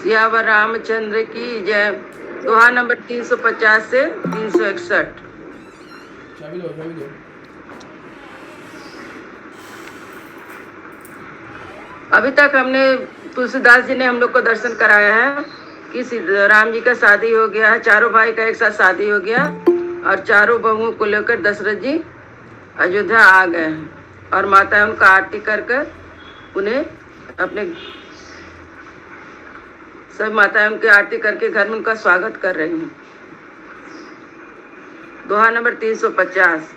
सियावर रामचंद्र की जय। दोहा नंबर 350 से 361। अभी तक हमने तुलसीदास जी ने हम लोग को दर्शन कराया है कि राम जी का शादी हो गया है, चारों भाई का एक साथ शादी हो गया और चारों बहुओं को लेकर दशरथ जी अयोध्या आ गए हैं और माता उनका आरती कर कर उन्हें अपने सब माताएं उनकी आरती करके घर में उनका स्वागत कर रही हैं। दोहा नंबर 350।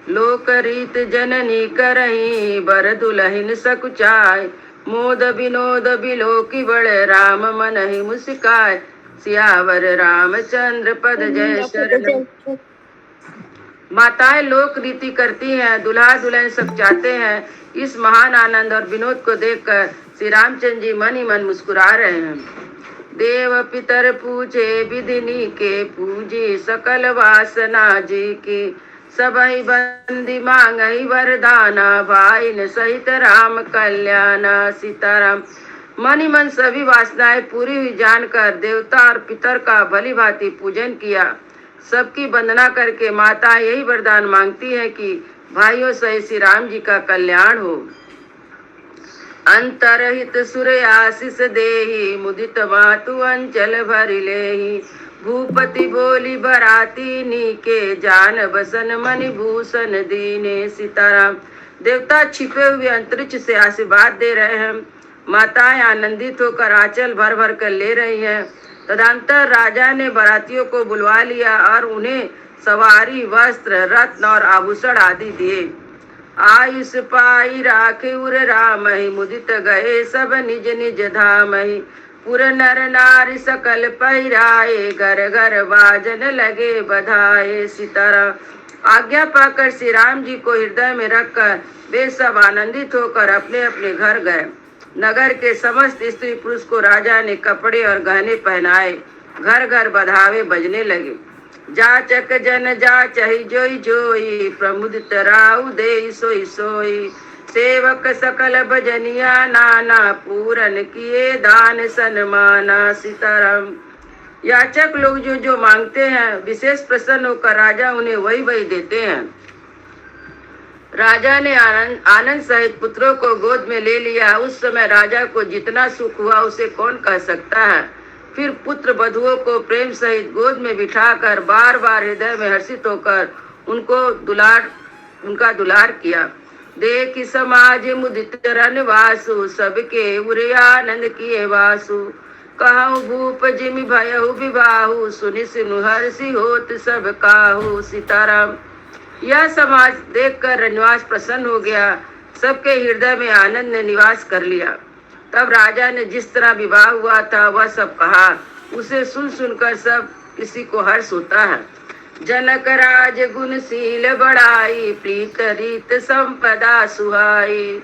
लोक रीत जननी करही बर दुलहिन सकुचाय, मोद विनोद बिलोकी बड़े राम मन ही मुस्काय, सियावर रामचंद्र पद जय शरण। माताएं लोक रीति करती हैं, दुल्हा दुल्हन सब चाहते हैं। इस महान आनंद और विनोद को देखकर श्री रामचंद्र जी मन ही मन मुस्कुरा रहे हैं। देव पितर पूजे विधिनी के पूजे सकल वासना जी की, सबहि बंदी मांगई वरदाना, भाई सहित राम कल्याणा सीताराम। मन ही मन सभी वासनाएं पूरी हुई जानकर देवता और पितर का भली भांति पूजन किया। सबकी वंदना करके माता यही वरदान मांगती है कि भाइयों सहित श्री राम जी का कल्याण हो। अंतरहित सुर आशीष देहि, मुदित मातु अंचल भरि लेहि, भूपति बोली बराती नीके, जान बसन मणि भूषण दीने सीताराम। देवता छिपे हुए अंतरिक्ष से आशीर्वाद दे रहे हैं। माताएं आनंदित होकर आंचल भर भर कर ले रही हैं। तदंतर राजा ने बारातियों को बुलवा लिया और उन्हें सवारी, वस्त्र, रत्न और आभूषण आदि दिए। आयुष पाई राखे उर रामहि, मुदित गए सब निज निज धामहि, पुर नर नारी सकल पहिराए, घर घर बाजन लगे बधाए सीताराम। आज्ञा पाकर श्री राम जी को हृदय में रखकर वे सब आनंदित होकर अपने अपने घर गए। नगर के समस्त स्त्री पुरुष को राजा ने कपड़े और गहने पहनाए। घर घर बधावे बजने लगे। जाचक जन जाचहि जोई जोई, प्रमुदित राउ दे सोई सोई, सेवक सकल भजनिया नाना, पूरन किए दान सन्माना सीताराम। याचक लोग जो जो मांगते हैं विशेष प्रसन्न होकर राजा उन्हें वही वही देते हैं। राजा ने आनंद सहित पुत्रों को गोद में ले लिया। उस समय राजा को जितना सुख हुआ उसे कौन कह सकता है। फिर पुत्र बधुओं को प्रेम सहित गोद में बिठाकर बार बार हृदय में हर्षित होकर उनका दुलार किया। देख समाज मुदित रन वासु, सबके उरे आनंद किए वासु, कहूँ भूप जिमि भयहु विवाहु, सुनि सुनु हर्षि होत सब काहू सीताराम। यह समाज देखकर रनवास प्रसन्न हो गया। सबके हृदय में आनंद ने निवास कर लिया। तब राजा ने जिस तरह विवाह हुआ था वह सब कहा। उसे सुन सुनकर सब किसी को हर्ष होता है। जनक राज गुणशील बड़ाई, प्रीत रीत संपदा सुहाई,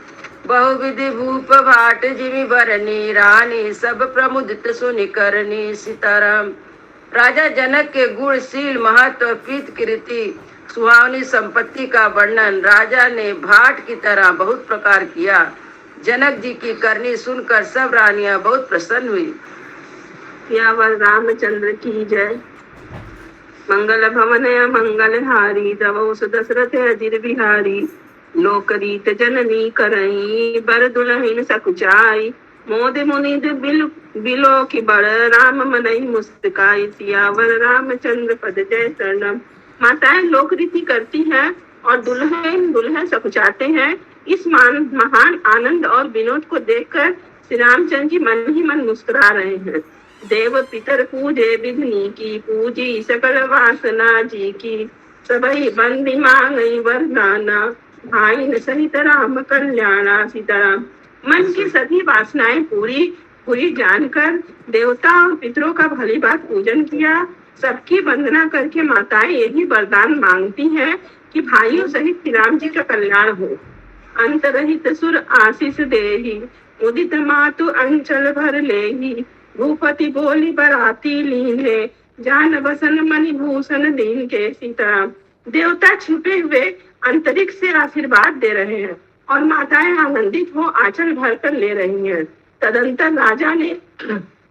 बहुविधि भूप भाट जिमि बरनी, रानी सब प्रमुदित सुनि करनी सीताराम। राजा जनक के गुणशील महत्व, प्रीत कीर्ति, सुहावनी संपत्ति का वर्णन राजा ने भाट की तरह बहुत प्रकार किया। जनक जी की करनी सुनकर सब रानियां बहुत प्रसन्न हुई। सियावर रामचंद्र की जय। मंगल भवन मंगल हारी, दवौ दशरथ अजिर बिहारी, लोक रीत जननी करही बर दुलहिन सकुचाई, मोद मुनिद बिलो की बड़ राम मनई मुस्काई, सियावर रामचंद्र पद जय शरणम। माताएं लोक रीति करती हैं और दुल्हन दुल्हन सकुचाते हैं। इस महान आनंद और विनोद को देखकर श्री रामचंद्र जी मन ही मन मुस्कुरा रहे हैं। देव पितर पूजे विधि की, पूजी सकल वासना जी की, सबही बंदी मांगई वरदाना, भाई सहित राम कल्याणा सीताराम। मन की सभी वासनाएं पूरी जानकर देवता और पितरों का भली बात पूजन किया। सबकी वंदना करके माताएं यही वरदान मांगती हैं कि भाइयों सहित श्री राम जी का कल्याण हो। अंतरहित सुर आशीष देहि, मुदित मातु अंचल भर लेहि, भूपति बोली बराती लीने, जान बसन मणि भूषण दीन के सीताराम। देवता छुपे हुए अंतरिक्ष से आशीर्वाद दे रहे हैं और माताएं आनंदित हो आंचल भर कर ले रही हैं। तदंतर राजा ने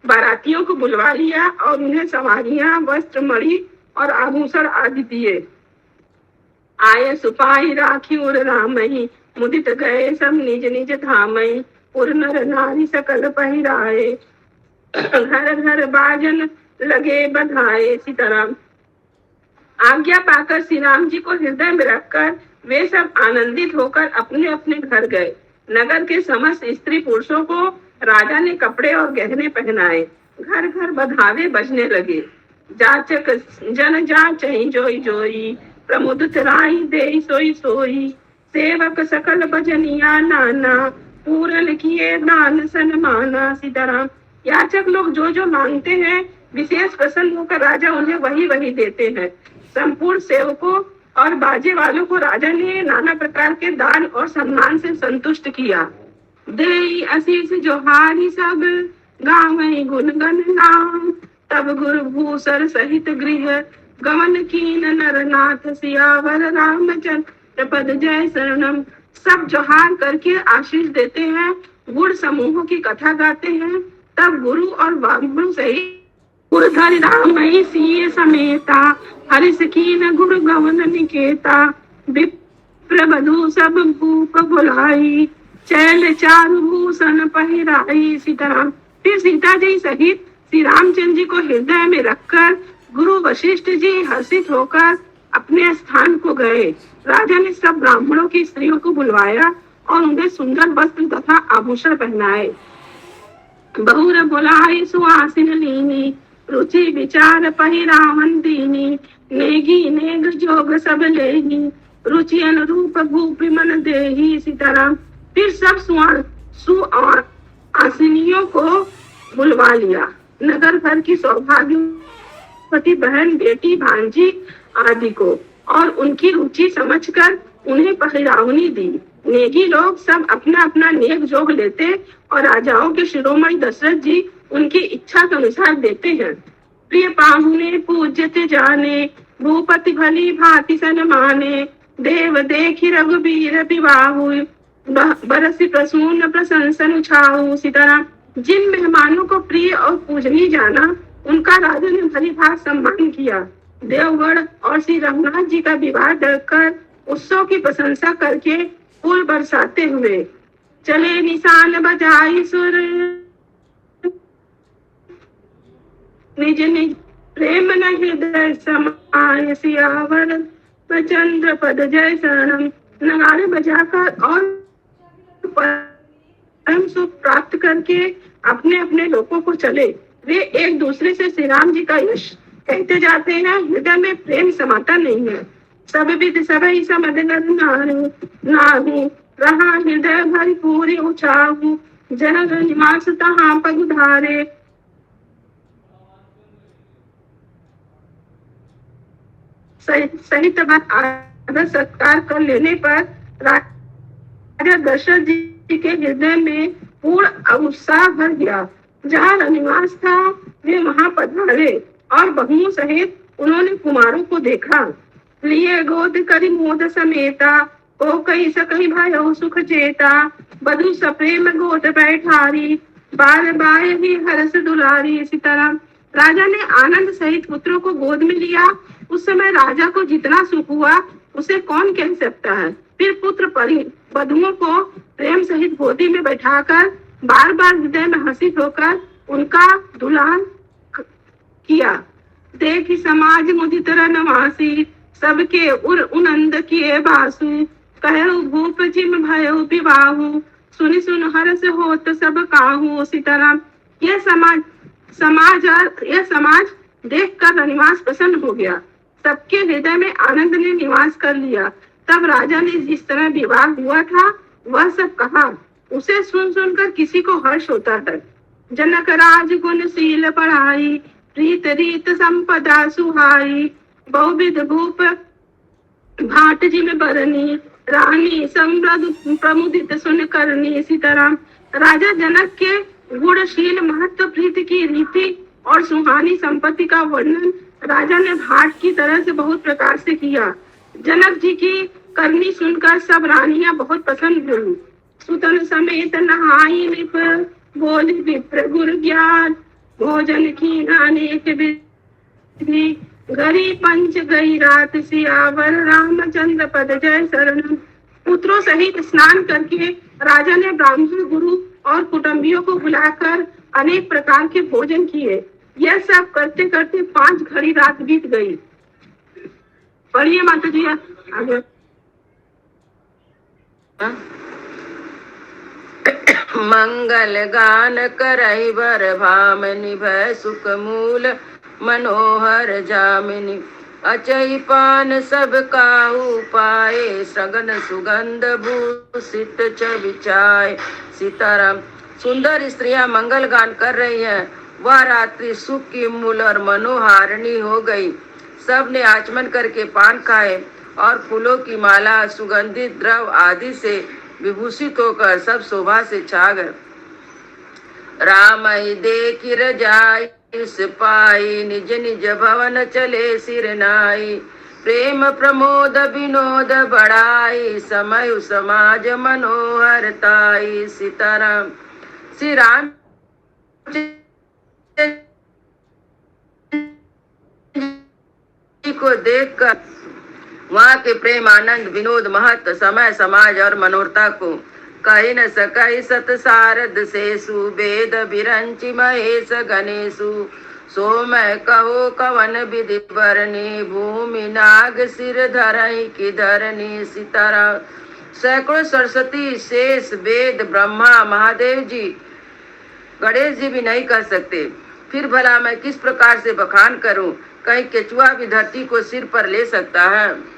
बारातियों को बुलवा लिया और उन्हें सवारियां, वस्त्र, मणि और आभूषण आदि दिए। आये सुपाई राखी उर रामई, मुदित गए सब निज निज धामई। उर नर नारी सकल पहिराए, घर घर बाजन लगे बधाए। सीताराम। आज्ञा पाकर श्री राम जी को हृदय में रखकर वे सब आनंदित होकर अपने अपने घर गए। नगर के समस्त स्त्री पुरुषों को राजा ने कपड़े और गहने पहनाए। घर घर बधावे बजने लगे। जाचक जन जाचई जोई जोई, प्रमुदित राई दे सोई सोई। सेवक सकल भजनिया नाना, पूरन किए दान सन्माना। सीताराम। याचक लोग जो जो मांगते हैं विशेष प्रसन्न होकर राजा उन्हें वही वही देते हैं। संपूर्ण सेवकों और बाजे वालों को राजा ने नाना प्रकार के दान और सम्मान से संतुष्ट किया। देई आशीष जोहारी सब, गावई गुण गण नाम। तब गुरु भूषण सहित गृह, गमन कीन नर नाथ। सियावर रामचंद्र पद जय शरणम। सब जोहार करके आशीष देते हैं, गुण समूहों की कथा गाते हैं। तब गुरु और वामन सहित गुरुधर रामई सिय समेता, हरिष कीन गुरु गवन निकेता। विप्र बधु सब भूप बुलाई, चैल चारु भूषण पहिराई। सीताराम। फिर सीता जी सहित श्री रामचंद्र जी को हृदय में रखकर गुरु वशिष्ठ जी हर्षित होकर अपने स्थान को गए। राजा ने सब ब्राह्मणों की स्त्रियों को बुलवाया और उन्हें सुंदर वस्त्र तथा आभूषण पहनाए। बहुर बुलाई सुहासिन लीनी, रुचि विचार पहिरावन दीनी। नेगी नेग जोग सब लेही, रुचि अनुरूप भूप मन देही। सीताराम। फिर सब सुआसिनियों को बुलवा लिया। नगर भर की सौभाग्यवती बहन, बेटी, भांजी आदि को और उनकी रुचि समझकर उन्हें पहिरावनी दी। नेगी लोग सब अपना अपना नेक जोग लेते और राजाओं के शिरोमणि दशरथ जी उनकी इच्छा के अनुसार देते हैं। प्रिय पाहुने पूज्यते जाने, भूपति भली भांति सन्माने। देव देखी रघुबीर विवाहु, बरसी प्रसून प्रशंसन छाऊ। सीताराम। जिन मेहमानों को प्रिय और पूजनीय जाना, उनका राजा ने भली भांति सम्मान किया। देवगढ़ और श्री रघुनाथ जी का विवाह देखकर उत्सव की प्रशंसा करके फूल बरसाते हुए चले निशान बजाई सुर। निज निज प्रेम न हृदय समाय, सियावर चंद्र पद जय शरणम। नगाड़े बजाकर और परम सुख प्राप्त करके अपने अपने लोगों को चले। वे एक दूसरे से श्री राम जी का यश कहते जाते हैं। हृदय में प्रेम समाता नहीं है। सब विद सबई समद नाहु, रहा हृदय भरी पूरी उछाहु। जन निवास तहाँ पग धारे, सहित आदर सत्कार कर लेने पर राजा दशरथ जी के हृदय में पूर्ण उत्साह भर गया। जहाँ निवास था वे वहां पधारे और बहुओं सहित उन्होंने कुमारों को देखा। लिए गोद करी मोद समेता, ओ कई सकई भयो सुख चेता। बधु सप्रेम गोद बैठारी, बार बाय ही हरस दुलारी। सीताराम। राजा ने आनंद सहित पुत्रों को गोद में लिया। उस समय राजा को जितना सुख हुआ उसे कौन कह सकता है। फिर पुत्र बधुओं को प्रेम सहित गोदी में बैठाकर बार बार हृदय में हर्षित होकर उनका दुलार किया। देखी समाज मुदित रनवासी, सबके उर उनंद किए बासु। कहु भूप जिम भयो विवाहु, सुनि सुन हर्ष होत सब काहू। सीताराम। यह समाज देखकर रनिवास प्रसन्न हो गया। सबके हृदय में आनंद ने निवास कर लिया। तब राजा ने जिस तरह विवाह हुआ था वह सब कहा। उसे सुन सुनकर किसी को हर्ष होता है। जनक राज गुण शील पढ़ाई, प्रीत रीत संपदा सुहाई। बहुविध भूप भाट जिम बरनी, रानी संप्रद प्रमुदित सुन करनी। सीताराम। राजा जनक के गुणशील महत्व, प्रीति की रीति और सुहानी संपत्ति का वर्णन राजा ने भाट की तरह से बहुत प्रकार से किया। जनक जी की करनी सुनकर सब रानियां बहुत प्रसन्न हुई। सुतन समेत नहाई निप, बोली विप्र गुरु ज्ञान। भोजन की अनेक विधि, घरी पंच गई रात, सियावर रामचंद्र पद जय शरण। पुत्रों सहित स्नान करके राजा ने ब्राह्मण, गुरु और कुटुंबियों को बुलाकर अनेक प्रकार के भोजन किए। यह सब करते करते 5 घड़ी रात बीत गई। पढ़िए माता जी आगे। मंगल गान करहि बर भाम, निभय सुख मूल मनोहर जामिनी। अचई पान सब काहू पाए, सगन सुगंध भूषित विचाय। सीताराम। सुंदर स्त्रियां मंगल गान कर रही हैं। वह रात्रि सुख की मूल और मनोहारिणी हो गई। सब ने आचमन करके पान खाए और फूलों की माला, सुगंधित द्रव आदि से विभूषित होकर सब शोभा से छा गए। राम ही देखि रजाई पाई, निज निज भवन चले सिर नाई। प्रेम प्रमोद विनोद बढ़ाई, समय समाज मनोहर ताई। सीताराम। श्री राम को देखकर वहाँ के प्रेम, आनंद, विनोद, महत्व, समय, समाज और मनोहरता को कही न सकई। सत सारद से सुवेद बिरंचि महेश गणेशु। सो मैं कहो कवन विधि बरनी, भूमि नाग सिर धरई की धरनी। सीताराम। सैकड़ों सरस्वती, शेष, वेद, ब्रह्मा, महादेव जी, गणेश जी भी नहीं कर सकते। फिर भला मैं किस प्रकार से बखान करूं? कहीं केचुआ भी धरती को सिर पर ले सकता है?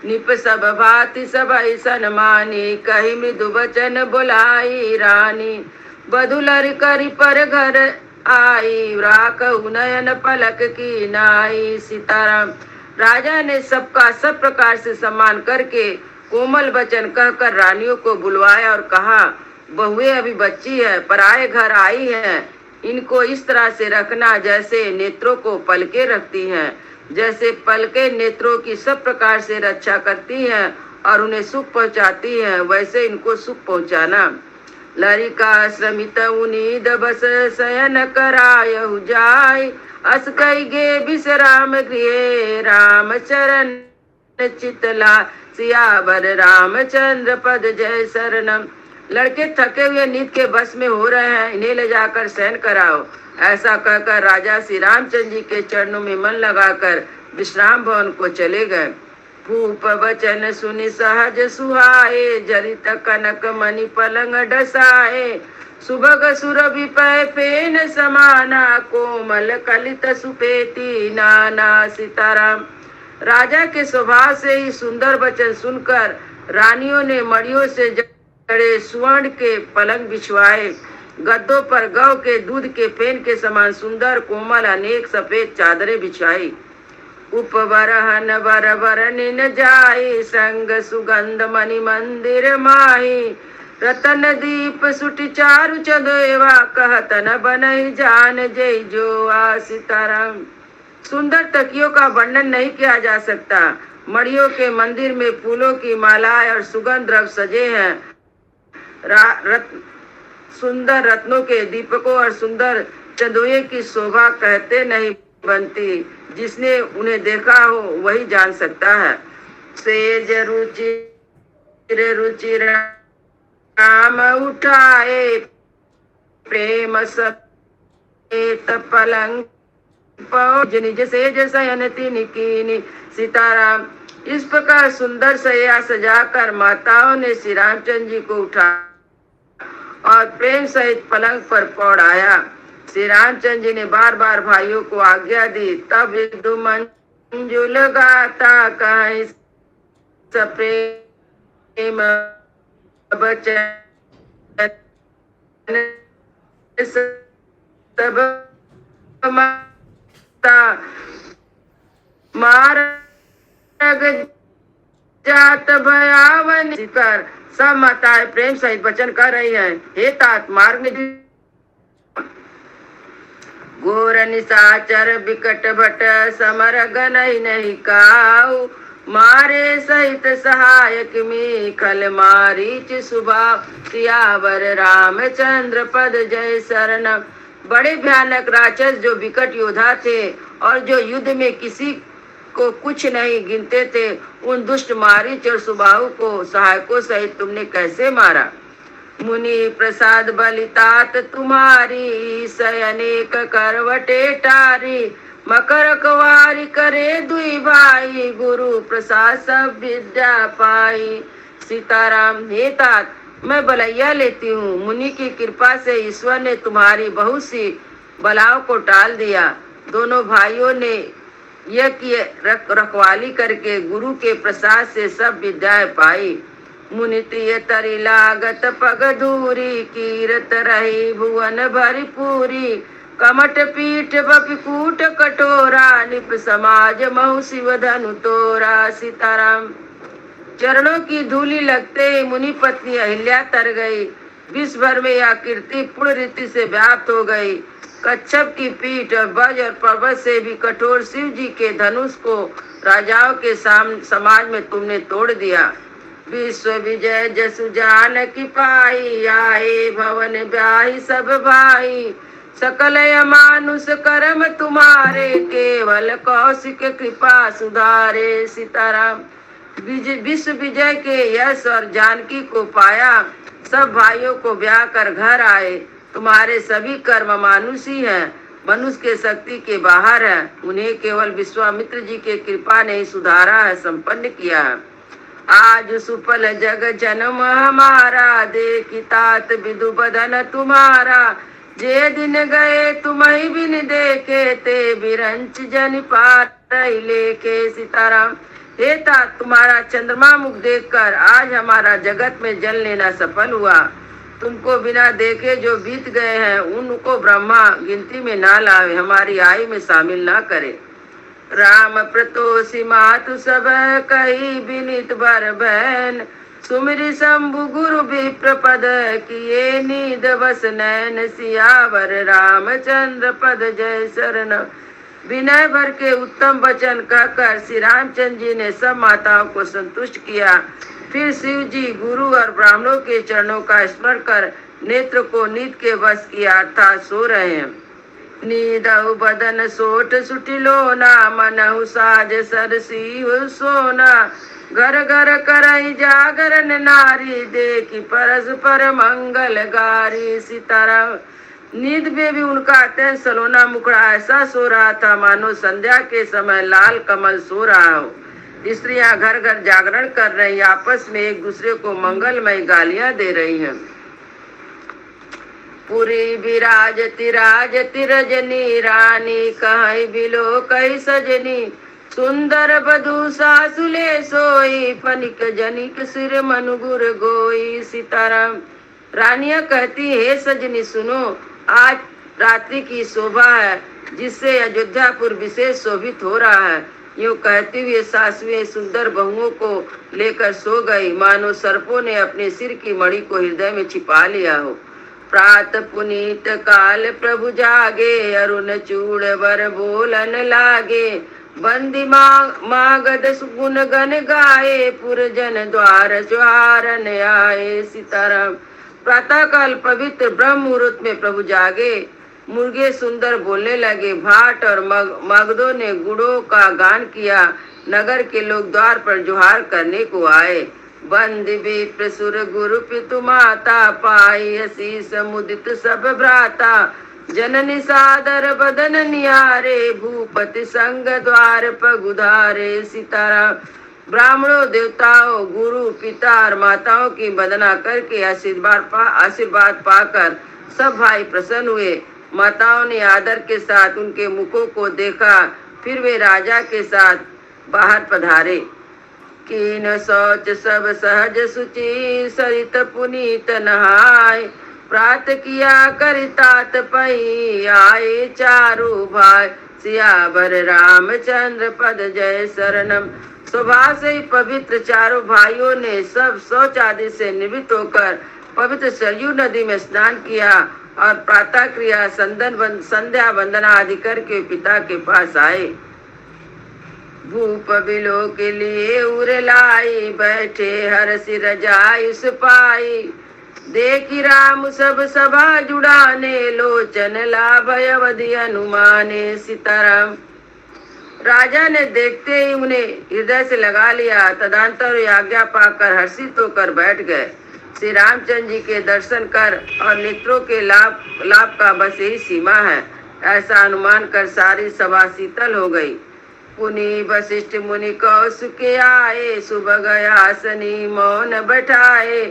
निप सब भांति सब ऐसन मानी, कही मृदु वचन बोलाई रानी। बधुलर करी पर घर आई, राकहु नयन पलक की नाई। सीताराम। राजा ने सबका सब प्रकार से सम्मान करके कोमल वचन कहकर रानियों को बुलवाया और कहा, बहुएं अभी बच्ची है, पराए घर आई है। इनको इस तरह से रखना जैसे नेत्रों को पलके रखती हैं। जैसे पलके नेत्रों की सब प्रकार से रक्षा करती हैं और उन्हें सुख पहुंचाती हैं, वैसे इनको सुख पहुंचाना। लरिका श्रमित उनीद बस शयन करायहु जाय, अस कई गे विश्राम गृहे, राम चरण चितला सियावर रामचंद्र पद जय शरणम। लड़के थके हुए नींद के बस में हो रहे हैं, इन्हें ले जाकर शयन कराओ। ऐसा कहकर राजा श्री रामचंद्र जी के चरणों में मन लगाकर विश्राम भवन को चले गए। भूप वचन सुनि सहज सुहाए, जरित कनक मणि पलंग डसाए। सुभग सुरभि पै फेन समाना, कोमल कलित सुपेती नाना। सीताराम। राजा के स्वभाव से ही सुंदर वचन सुनकर रानियों ने मड़ियों से जड़े स्वर्ण के पलंग बिछवाए। गद्दों पर गौ के दूध के फेन के समान सुंदर कोमल अनेक सफेद चादरें बिछाई। उपवरहन बर बरनिन जाई, संग सुगंध मणि मंदिर माही। रतन दीप सुटि चारु चंदेवा, कहतन बनहि जान जय जोआ। सीताराम। सुंदर तकियों का वर्णन नहीं किया जा सकता। मड़ियों के मंदिर में फूलों की मालाएं और सुगंध द्रव्य सजे हैं। सुंदर रत्नों के दीपकों और सुंदर चंदोए की शोभा कहते नहीं बनती। जिसने उन्हें देखा हो वही जान सकता है। सेज रुचि राम उठाए, प्रेम समेत पलंग निज सेज शयन तिन कीनी। सीताराम। इस प्रकार सुंदर सैया सजाकर माताओं ने श्री रामचंद्र जी को उठा और प्रेम सहित पलंग पर पौड़ाया। श्री रामचंद्र जी ने बार बार भाइयों को आज्ञा दी। तब विदु मंजुल गाता कहीं सप्रेम बचन सब मार्ग जात भयावन कर सब माताएं प्रेम सहित वचन कर रही हैं। हे तात, मार्ग में घोर निशाचर बिकट भट, समर गनहि नहीं काऊ। मारे सहित सहायक में खल मारीच सुभाव, सियावर रामचंद्र पद जय शरण। बड़े भयानक राक्षस जो विकट योद्धा थे और जो युद्ध में किसी को कुछ नहीं गिनते थे, उन दुष्ट मारीच और सुबाहु को सहायकों सहित तुमने कैसे मारा। मुनि प्रसाद बलितात तुम्हारी, सय अनेक करवटे टारी। मकर कवारी करे दुई भाई, गुरु प्रसाद सब विद्या पाई। सीताराम। हे तात, मैं बलैया लेती हूँ। मुनि की कृपा से ईश्वर ने तुम्हारी बहुत सी बलाओं को टाल दिया। दोनों भाइयों ने यज्ञ रखवाली करके गुरु के प्रसाद से सब विद्याएं पाई। मुनि प्रिय तरि लागत पग दूरी, कीरत रही भुवन भरी पूरी। कमट पीठ बपिकूट कटोरा, निप समाज महु शिव धनु तोरा। सीताराम। चरणों की धूली लगते ही मुनि पत्नी अहिल्या तर गई। विश्व भर में यह कीर्ति पूर्ण रीति से व्याप्त हो गई। कच्छप की पीठ और वज्र और पर्वत से भी कठोर शिव जी के धनुष को राजाओं के समाज में तुमने तोड़ दिया। विश्व विजय जसु जान की पाई, आए भवन ब्याही सब भाई। सकल मानुष कर्म तुम्हारे, केवल कौशिक कृपा सुधारे। सीताराम। विश्व विजय के यश और जानकी को पाया, सब भाइयों को ब्याह कर घर आए। तुम्हारे सभी कर्म मानुषी हैं, मनुष्य के शक्ति के बाहर है। उन्हें केवल विश्वामित्र जी के कृपा ने सुधारा है, संपन्न किया है। आज सुफल जग जन्म हमारा, देखी तात विदु बदन तुम्हारा। जे दिन गए तुम्हें बिन देखे, ते बिरंच जन पार लेके। सीताराम। हे तात, तुम्हारा चंद्रमा मुख देखकर आज हमारा जगत में जन्म लेना सफल हुआ। तुमको बिना देखे जो बीत गए हैं, उनको ब्रह्मा गिनती में ना लावे, हमारी आयु में शामिल ना करे। राम प्रतोषी मातु सब कही, बिनित बर बहन। सुमिरि शंभु गुरु विप्र पद, किए नीद बस नैन। सियावर रामचंद्र पद जय शरण। विनय भर के उत्तम वचन कहकर श्री रामचंद्र जी ने सब माताओं को संतुष्ट किया। फिर शिव जी गुरु और ब्राह्मणों के चरणों का स्मरण कर नेत्र को नींद के वश किया, अर्थात सो रहे हैं। नीदहु बदन सोठ सुटिलोना, मनहु साज सरसी सोना। घर घर करई जागरण नारी, देखी परस्पर मंगल गारी। सीताराम। नींद में भी उनका अत्यंत सलोना मुखड़ा ऐसा सो रहा था मानो संध्या के समय लाल कमल सो रहा हो। स्त्रियां घर घर जागरण कर रही, आपस में एक दूसरे को मंगलमय गालियां दे रही हैं। पुरी विराजती राजती रजनी, रानी कहीं बिलो कहीं सजनी। सुंदर बधू सासुले सोई, फनिक जनिक सिर मनुगुर गोई। सीताराम। रानियां कहती, हे सजनी सुनो, आज रात्रि की शोभा है, जिससे अयोध्यापुर विशेष शोभित हो रहा है। यूं कहती हुए सासुएं सुंदर बहुओं को लेकर सो गई, मानो सर्पों ने अपने सिर की मणि को हृदय में छिपा लिया हो। प्रात पुनीत काल प्रभु जागे, अरुण चूड़ बर बोलन लागे। बंदी मागध गुण गन गाए, पुरजन द्वार ज्वारन आए। सीताराम। प्रातः काल पवित्र ब्रह्म मुहूर्त में प्रभु जागे, मुर्गे सुंदर बोलने लगे, भाट और मगधों ने गुड़ों का गान किया। नगर के लोग द्वार पर जोहार करने को आए। बंद विप्र सुर गुरु पितु माता, पाई आशीष मुदित सब भ्राता। जननी सादर बदन निहारे, भूपति संग द्वार पगुधारे। सीताराम। ब्राह्मणों, देवताओं, गुरु, पिता और माताओं की वंदना करके आशीर्वाद पाकर सब भाई प्रसन्न हुए। माताओं ने आदर के साथ उनके मुखों को देखा, फिर वे राजा के साथ बाहर पधारे। कीन शौच सब सहज सुचि, सरित पुनीत नहाय। प्रात किया करितात पई, आए चारु भाई। सियावर रामचंद्र पद जय शरणम। स्वभाव से ही पवित्र चारों भाइयों ने सब शौच आदि से निवृत्त होकर पवित्र सरयू नदी में स्नान किया और प्रातः क्रिया संध्या वंदना आदि करके पिता के पास आए। भूप बिलो के लिए उर लाई, बैठे हर सिर जायुस पाई। देखी राम सब सभा जुड़ाने, लोचन लाभ अवधि हनुमाने। सीताराम। राजा ने देखते ही उन्हें हृदय से लगा लिया। तदंतर आज्ञा पाकर हर्षित होकर बैठ गए। श्री रामचंद्र जी के दर्शन कर और नेत्रों के लाभ लाभ का बस यही सीमा है, ऐसा अनुमान कर सारी सभा शीतल हो गई। पुनि वशिष्ठ मुनि कौसुके आए, सुबह आसनी मौन बैठाए।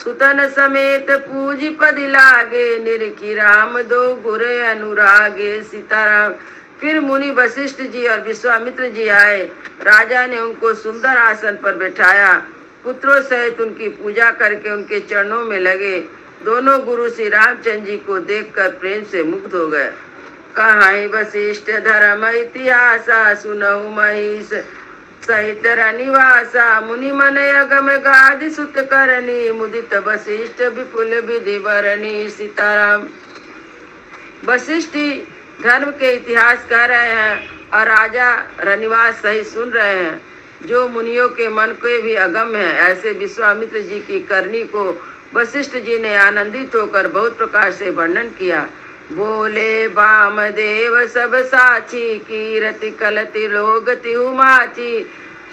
सुतन समेत पूजी पद लागे, निरखी राम दो गुर अनुरागे। सीताराम। फिर मुनि वशिष्ठ जी और विश्वामित्र जी आए। राजा ने उनको सुंदर आसन पर बैठाया। पुत्रों सहित उनकी पूजा करके उनके चरणों में लगे। दोनों गुरु श्री रामचंद्र जी को देखकर प्रेम से मुग्ध हो गए। कहाई वशिष्ठ धर्म इतिहासा, सुनहु महिष सहित रनिवासा। मुनि मन अगम गादि सुत करनी, मुदित वशिष्ठ विपुल विधि वरनी। सीताराम। वशिष्ठ धर्म के इतिहास कह रहे हैं और राजा रनिवास सहित सुन रहे हैं, जो मुनियों के मन के भी अगम है। ऐसे विश्वामित्र जी की करनी को वशिष्ठ जी ने आनंदित होकर बहुत प्रकार से वर्णन किया। बोले वामदेव सब साची, कीरति कलति लोगति उमाची।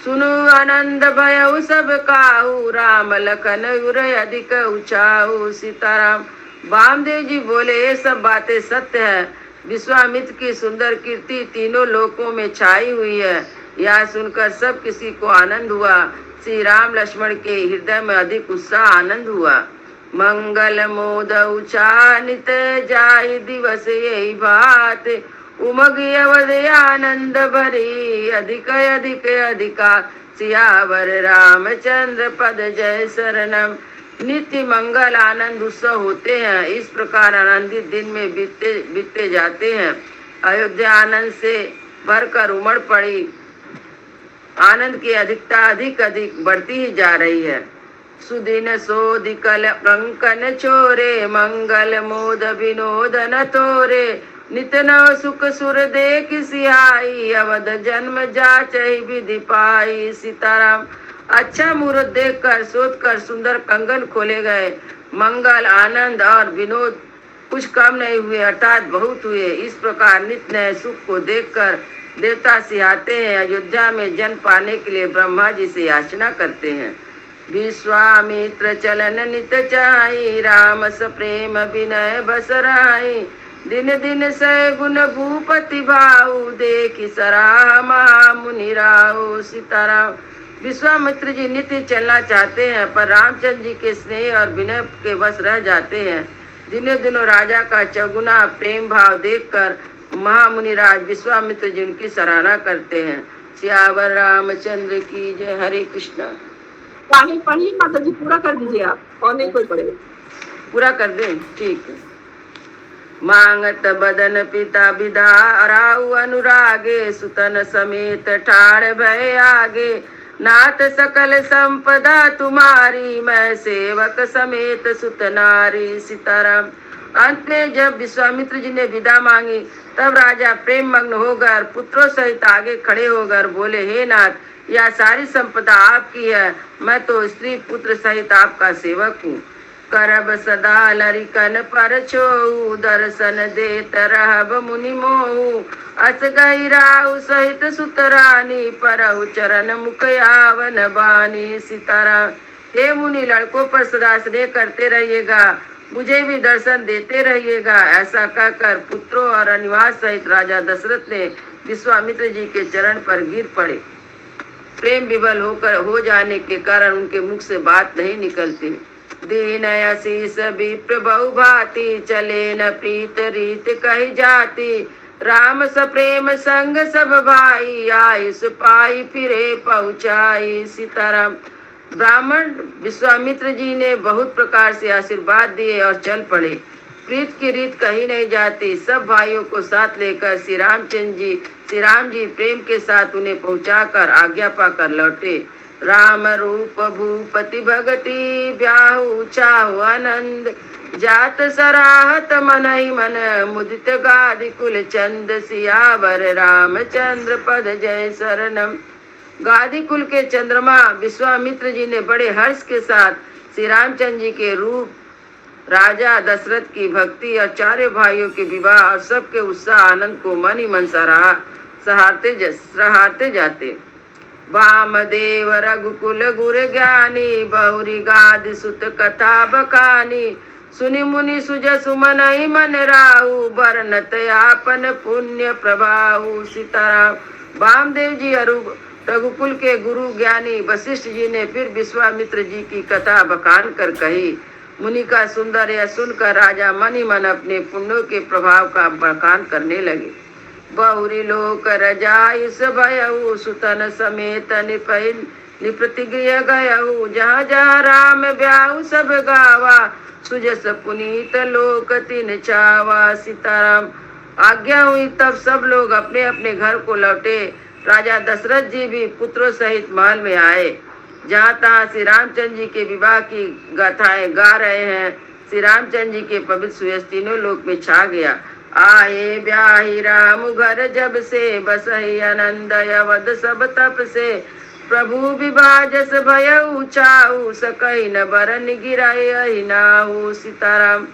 सुनु आनंद भयउ सब काहू, राम लखन उर अधिक उचाहू। सीताराम। वामदेव जी बोले, ये सब बातें सत्य है। विश्वामित्र की सुंदर कीर्ति तीनों लोकों में छाई हुई है। यह सुनकर सब किसी को आनंद हुआ। श्री राम लक्ष्मण के हृदय में अधिक उत्साह आनंद हुआ। मंगल मोद उचानित जाहि दिवस यही बात, उमगी अवध आनंद भरी, अधिक अधिक अधिका सियावर रामचंद्र पद जय शरणम। नित्य मंगल आनंद उत्सव होते हैं। इस प्रकार आनंदित दिन में बीतते जाते हैं। अयोध्या आनंद से भरकर उमड़ पड़ी। आनंद की अधिकता अधिक अधिक बढ़ती ही जा रही है। सुदिन सोदिकल कंकन चोरे, मंगल मोद विनोद न तोरे। नित नव सुख सुर देख सिहाई, अवध जन्म जाचहि विधि पाई। सीताराम। अच्छा मुहूर्त देखकर सोच कर सुंदर कंगन खोले गए। मंगल आनंद और विनोद कुछ कम नहीं हुए, अर्थात बहुत हुए। इस प्रकार नित्य नए सुख को देखकर देवता सिहाते हैं। अयोध्या में जन्म पाने के लिए ब्रह्मा जी से याचना करते हैं। विश्वामित्र चलन नित चाहि, राम स प्रेम विनय बसराई। दिन दिन सै गुण भूपति भाऊ, देखि सराह महामुनि राहु। सीताराम। विश्वामित्र जी नित्य चलना चाहते हैं, पर रामचंद्र जी के स्नेह और विनय के वश रह जाते हैं। दिनों दिनों राजा का चौगुना प्रेम भाव देखकर महामुनि राज विश्वामित्र जी उनकी सराहना करते हैं। सियावर रामचंद्र की जय। हरे कृष्णा। पढ़िए माता जी, पूरा कर दीजिए आप, और नहीं कोई पढ़ेगा। पूरा कर दें, ठीक है। मांगत बदन पिता विदा, राहु अनुरागे। सुतन समेत ठाड़ भय आगे। नाथ सकल संपदा तुम्हारी, मैं सेवक समेत सुत नारी। सीताराम। अंत में जब विश्वामित्र जी ने विदा मांगी, तब राजा प्रेम मग्न होकर पुत्रों सहित आगे खड़े होकर बोले, हे नाथ, यह सारी संपदा आपकी है। मैं तो स्त्री पुत्र सहित आपका सेवक हूँ। करब सदा लरिकन पर छोऊ, दर्शन देत रहब मुनि मोहू। अस गई राहु सहित सुतरानी, परहु चरण मुख आवन बानी। सीताराम। हे मुनि, लड़कों पर सदा स्नेह करते रहिएगा, मुझे भी दर्शन देते रहिएगा। ऐसा कहकर पुत्रों और अनिवास सहित राजा दशरथ ने विश्वामित्र जी के चरण पर गिर पड़े। प्रेम विवल होकर हो जाने के कारण उनके मुख से बात नहीं निकलती। दीन आशीष विप्र बहु भांति, चले न प्रीत रीत कही जाती। राम स प्रेम संग सब भाई, आयुष पाई फिरे पहुँचाई। सीताराम। ब्राह्मण विश्वामित्र जी ने बहुत प्रकार से आशीर्वाद दिए और चल पड़े। प्रीत की रीत कहीं नहीं जाती। सब भाइयों को साथ लेकर श्री राम जी प्रेम के साथ उन्हें पहुंचाकर आज्ञा पाकर लौटे। राम रूप भूपति भगति, ब्याहु चाहु आनंद। जात सराहत मन ही मन, मुदित गादि कुल चंद। सियावर रामचंद्र पद जय शरणम। गादी कुल के चंद्रमा विश्वामित्र जी ने बड़े हर्ष के साथ श्री रामचंद्र जी के रूप राजा दशरथ की भक्ति और चारों भाइयों के विवाह और सबके उत्साह आनंद को मन ही मन सराहते जाते। वामदेव रघुकुल गुर ज्ञानी, बहुरी गाद सुत कथा बखानी, सुनि मुनि सुज सुमन ही मन राहु, बरनत आपन पुण्य प्रभाहु। सीताराम। वामदेव जी और रघुकुल के गुरु ज्ञानी वशिष्ठ जी ने फिर विश्वामित्र जी की कथा बखान कर कही। मुनि का सुंदर यह सुनकर राजा मन ही मन अपने पुण्यों के प्रभाव का बखान करने लगे। बहुरी लोक रजायुस भयउ, सुतन समेत निप्रतिगृह गयउ, जहाँ जहाँ राम ब्याहु सब गावा, सुजस पुनीत लोक तिन चावा। सीताराम। आज्ञा हुई तब सब लोग अपने अपने घर को लौटे। राजा दशरथ जी भी पुत्रों सहित महल में आए। जहाँ तहाँ श्री रामचंद्र जी के विवाह की गाथाएं गा रहे हैं। श्री रामचंद्र जी के पवित्र सुयश तीनों लोक में छा गया। आए ब्याही राम घर जब से, बसहि आनंद अवध सब तप से, प्रभु विवाह जस भयउ चाहु, सकहि न बरन गिराए नाहु। सीताराम।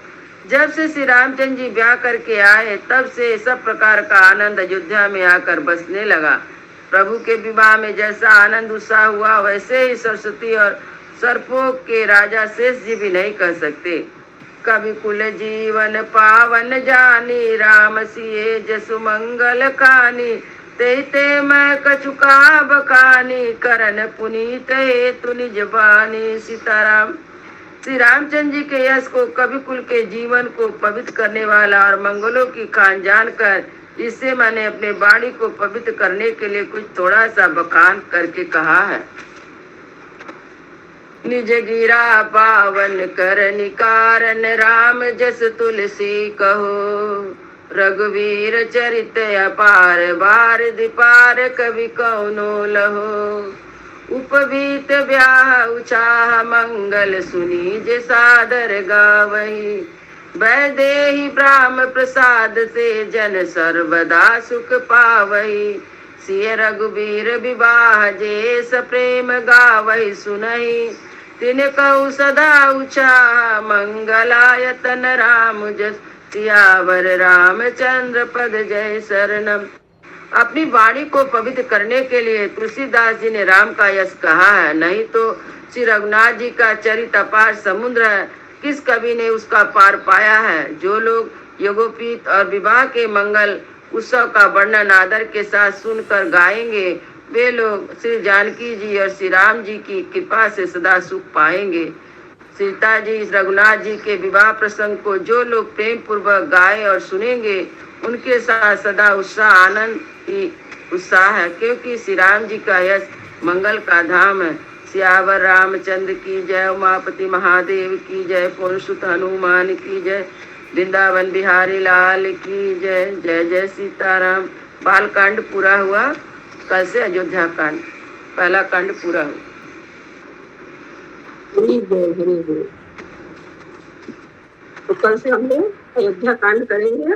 जब से श्री रामचंद्र जी ब्याह करके आए तब से सब प्रकार का आनंद अयोध्या में आकर बसने लगा। प्रभु के विवाह में जैसा आनंद उत्साह हुआ वैसे ही सरस्वती और सर्पों के राजा शेष जी भी नहीं कह सकते। कवि कुल जीवन पावन जानी, राम सिए जसु मंगल खानी, ते मैं कछुका बखानी, करन पुनीत हेतु निज बानी। सीताराम। श्री रामचंद्र जी के यश को, कवि कुल के जीवन को पवित्र करने वाला और मंगलों की खान जानकर इससे मैंने अपने वाणी को पवित्र करने के लिए कुछ थोड़ा सा बखान करके कहा है। निज गिरा पावन कर निकारन, राम जस तुलसी कहो, रघुवीर चरित अपार, बार दिपार कवि कौनो लहो। उपवीत ब्याह उचाह मंगल, सुनी जे सादर गावही, वैदेही ब्राह्म प्रसाद से, जन सर्वदा सुख पावही। सिय रघुवीर विवाह जे सप्रेम गावही, सुनहि तिन कहु सदा उचाह, मंगलायतन राम जस, सियावर रामचंद्र पद जय शरणम। अपनी वाणी को पवित्र करने के लिए तुलसीदास जी ने राम का यश कहा है, नहीं तो श्री रघुनाथ जी का चरित अपार समुद्र है, किस कवि ने उसका पार पाया है। जो लोग योगोपीत और विवाह के मंगल उत्सव का वर्णन आदर के साथ सुनकर गाएंगे, वे लोग श्री जानकी जी और श्री राम जी की कृपा से सदा सुख पाएंगे। सीता जी रघुनाथ जी के विवाह प्रसंग को जो लोग प्रेम पूर्वक गाए और सुनेंगे, उनके साथ सदा उत्साह आनंद ही उत्साह है, क्योंकि श्री राम जी का यश मंगल का धाम है। सियावर रामचंद्र की जय, उमापति महादेव की जय, पौरुषुत हनुमान की जय, वृंदावन बिहारी लाल की जय। जय जय सीताराम। बाल कांड पूरा हुआ, कल से अयोध्या कांड पहला कांड पूरा हुआ। तो कल से हम लोग अयोध्या कांड करेंगे।